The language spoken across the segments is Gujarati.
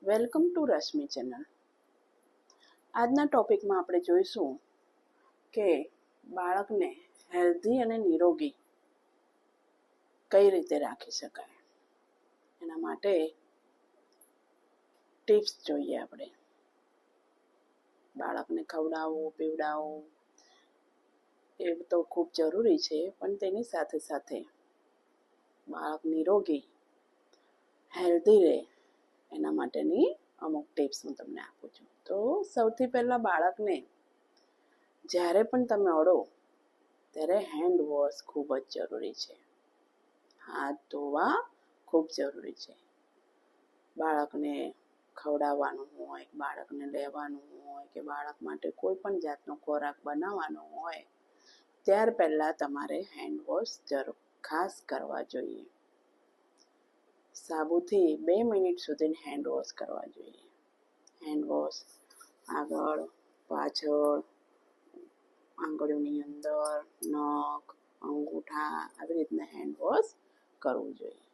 Welcome to Rashmi channel. આજના ટોપિકમાં આપણે જોઈશું કે બાળકને હેલ્ધી અને નિરોગી કઈ રીતે રાખી શકાય. એના માટે ટિપ્સ જોઈએ આપણે. બાળકને ખવડાવવું, પીવડાવવું એ તો ખૂબ જરૂરી છે, પણ તેની સાથે સાથે બાળક નિરોગી હેલ્ધી રહે એના માટેની અમુક ટિપ્સ હું તમને આપું છું. તો સૌથી પહેલાં બાળકને જ્યારે પણ તમે અડો ત્યારે હેન્ડ વોશ ખૂબ જ જરૂરી છે. હાથ ધોવા ખૂબ જરૂરી છે. બાળકને ખવડાવવાનું હોય, બાળકને લેવાનું હોય કે બાળક માટે કોઈ પણ જાતનો ખોરાક બનાવવાનો હોય ત્યાર પહેલાં તમારે હેન્ડ વોશ ખાસ કરવા જોઈએ. સાબુથી 2 મિનિટ સુધી હેન્ડ વોશ કરવા જોઈએ. હેન્ડ વોશ આગળ પાછળ, આંગળીઓની અંદર, નખ, અંગૂઠા આવી રીતના હેન્ડ વોશ કરવું જોઈએ.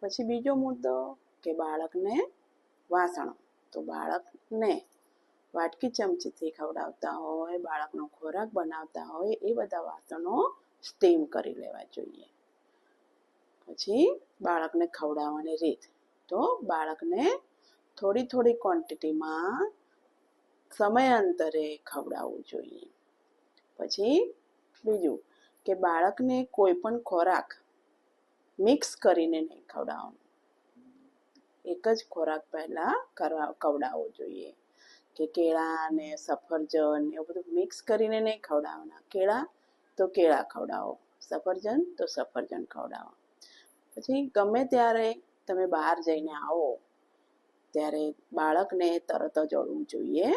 પછી બીજો મુદ્દો કે બાળકને વાસણો. તો બાળકને વાટકી ચમચીથી ખવડાવતા હોય, બાળકનો ખોરાક બનાવતા હોય એ બધા વાસણો સ્ટીમ કરી લેવા જોઈએ. પછી બાળકને ખવડાવવાની રીત. તો બાળકને થોડી ક્વોન્ટિટીમાં સમયાંતરે ખવડાવવું જોઈએ. પછી બીજું કે બાળકને કોઈ પણ ખોરાક મિક્સ કરીને નહીં ખવડાવવાનો. એક જ ખોરાક પહેલાં ખવડાવવો જોઈએ. કે કેળા ને સફરજન એવું બધું મિક્સ કરીને નહીં ખવડાવવાના. કેળા તો કેળા ખવડાવો, સફરજન તો સફરજન ખવડાવો. પછી ગમે ત્યારે તમે બહાર જઈને આવો ત્યારે બાળકને તરત જ અડવું જોઈએ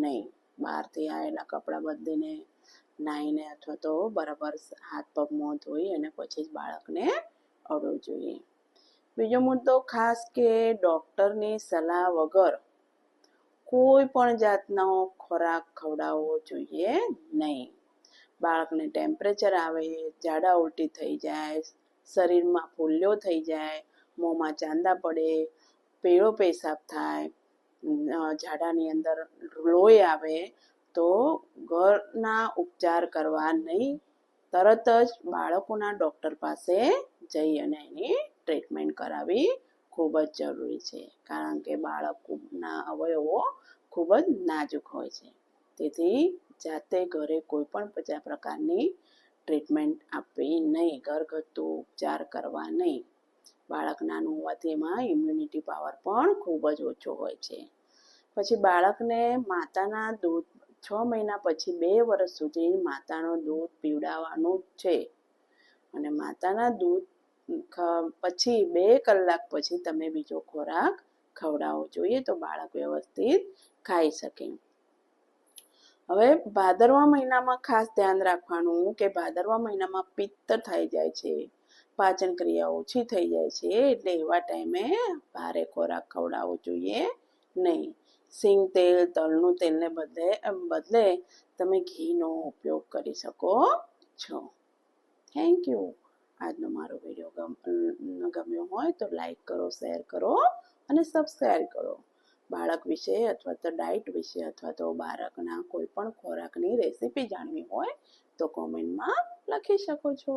નહીં. બહારથી આવેલા કપડાં બદલીને નાહીને અથવા તો બરાબર હાથ પગ મોં ધોઈ અને પછી જ બાળકને અડવું જોઈએ. બીજો મુદ્દો ખાસ કે ડૉક્ટરની સલાહ વગર કોઈ પણ જાતનો ખોરાક ખવડાવવો જોઈએ નહીં. બાળકને ટેમ્પરેચર આવે, ઝાડા ઉલટી થઈ જાય, શરીરમાં ફોલ્લીઓ થઈ જાય, મોંમાં ચાંદા પડે, પીળો પેશાબ થાય, ઝાડાની અંદર લોહી આવે તો ઘરના ઉપચાર કરવા નહીં. તરત જ બાળકોના ડૉક્ટર પાસે જઈ અને એની ટ્રીટમેન્ટ કરાવવી ખૂબ જ જરૂરી છે. કારણ કે બાળકોના અવયવો ખૂબ જ નાજુક હોય છે. તેથી જાતે ઘરે કોઈ પણ પ્રકારની ટ્રીટમેન્ટ આપવી નહીં, ઘરગથ્થુ ઉપચાર કરવા નહીં. બાળક નાનું હોવાથી એમાં ઇમ્યુનિટી પાવર પણ ખૂબ જ ઓછો હોય છે. પછી બાળકને માતાના દૂધ 6 મહિના પછી 2 વર્ષ સુધી માતાનું દૂધ પીવડાવવાનું છે. અને માતાના દૂધ પછી 2 કલાક પછી તમે બીજો ખોરાક ખવડાવવો જોઈએ તો બાળક વ્યવસ્થિત ખાઈ શકે. હવે ભાદરવા મહિનામાં ખાસ ધ્યાન રાખવાનું કે ભાદરવા મહિનામાં પિત્ત થઈ જાય છે, પાચન ક્રિયા ઓછી થઈ જાય છે, એટલે એવા ટાઈમે ભારે ખોરાક ખવડાવવો જોઈએ નહીં. સિંગ તેલ, તલનું તેલને બદલે તમે ઘીનો ઉપયોગ કરી શકો છો. Thank you. આજનો મારો વિડીયો ગમ્યો હોય તો લાઈક કરો, શેર કરો અને સબસ્ક્રાઈબ કરો. બાળક વિશે અથવા તો ડાયટ વિશે અથવા તો બાળકના કોઈ પણ ખોરાકની રેસીપી જાણવી હોય તો કોમેન્ટમાં લખી શકો છો.